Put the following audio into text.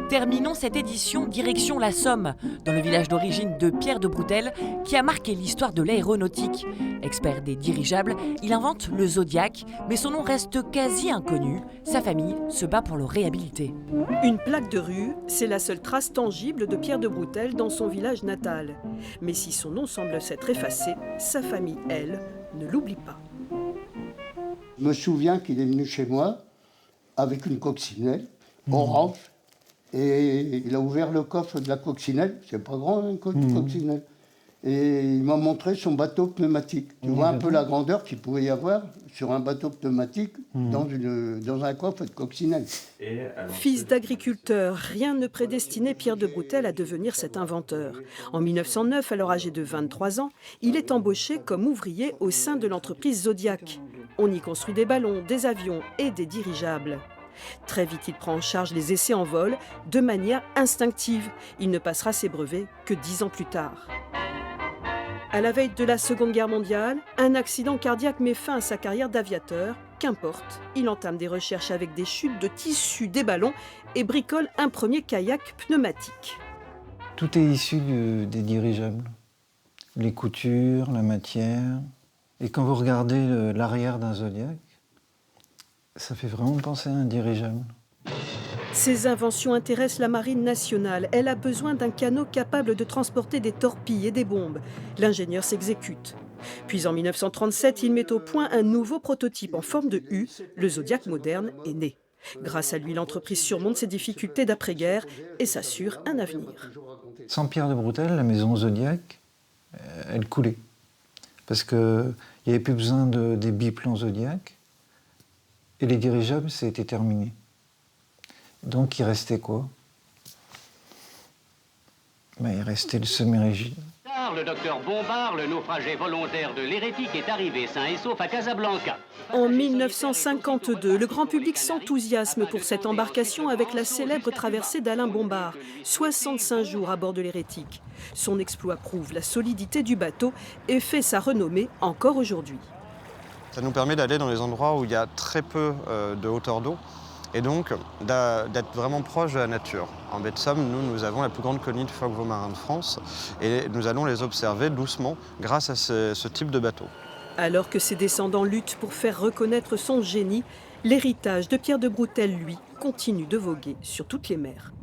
Terminons cette édition direction la Somme, dans le village d'origine de Pierre de Broutel, qui a marqué l'histoire de l'aéronautique. Expert des dirigeables, il invente le Zodiac, mais son nom reste quasi inconnu. Sa famille se bat pour le réhabiliter. Une plaque de rue, c'est la seule trace tangible de Pierre de Broutel dans son village natal. Mais si son nom semble s'être effacé, sa famille, elle, ne l'oublie pas. Je me souviens qu'il est venu chez moi avec une coccinelle orange. Et il a ouvert le coffre de la coccinelle, c'est pas grand une coccinelle, et il m'a montré son bateau pneumatique. Tu vois un peu la grandeur qu'il pouvait y avoir sur un bateau pneumatique dans un coffre de coccinelle. Fils d'agriculteur, rien ne prédestinait Pierre de Broutel à devenir cet inventeur. En 1909, alors âgé de 23 ans, il est embauché comme ouvrier au sein de l'entreprise Zodiac. On y construit des ballons, des avions et des dirigeables. Très vite, il prend en charge les essais en vol de manière instinctive. Il ne passera ses brevets que 10 ans plus tard. À la veille de la Seconde Guerre mondiale, un accident cardiaque met fin à sa carrière d'aviateur. Qu'importe, il entame des recherches avec des chutes de tissu des ballons et bricole un premier kayak pneumatique. Tout est issu des dirigeables. Les coutures, la matière. Et quand vous regardez l'arrière d'un Zodiac, ça fait vraiment penser à un dirigeable. Ces inventions intéressent la marine nationale. Elle a besoin d'un canot capable de transporter des torpilles et des bombes. L'ingénieur s'exécute. Puis en 1937, il met au point un nouveau prototype en forme de U. Le Zodiac moderne est né. Grâce à lui, l'entreprise surmonte ses difficultés d'après-guerre et s'assure un avenir. Sans Pierre de Broutel, la maison Zodiac, elle coulait. Parce qu'il n'y avait plus besoin des biplans Zodiac. Et les dirigeables, ça a été terminé. Donc il restait quoi? Il restait le semi-rigide. Le docteur Bombard, le naufragé volontaire de l'Hérétique, est arrivé sain et sauf à Casablanca. En 1952, le grand public s'enthousiasme pour cette embarcation avec la célèbre traversée d'Alain Bombard. 65 jours à bord de l'Hérétique. Son exploit prouve la solidité du bateau et fait sa renommée encore aujourd'hui. Ça nous permet d'aller dans les endroits où il y a très peu de hauteur d'eau et donc d'être vraiment proche de la nature. En baie de Somme, nous avons la plus grande colonie de phoques marins de France et nous allons les observer doucement grâce à ce type de bateau. Alors que ses descendants luttent pour faire reconnaître son génie, l'héritage de Pierre de Broutel, lui, continue de voguer sur toutes les mers.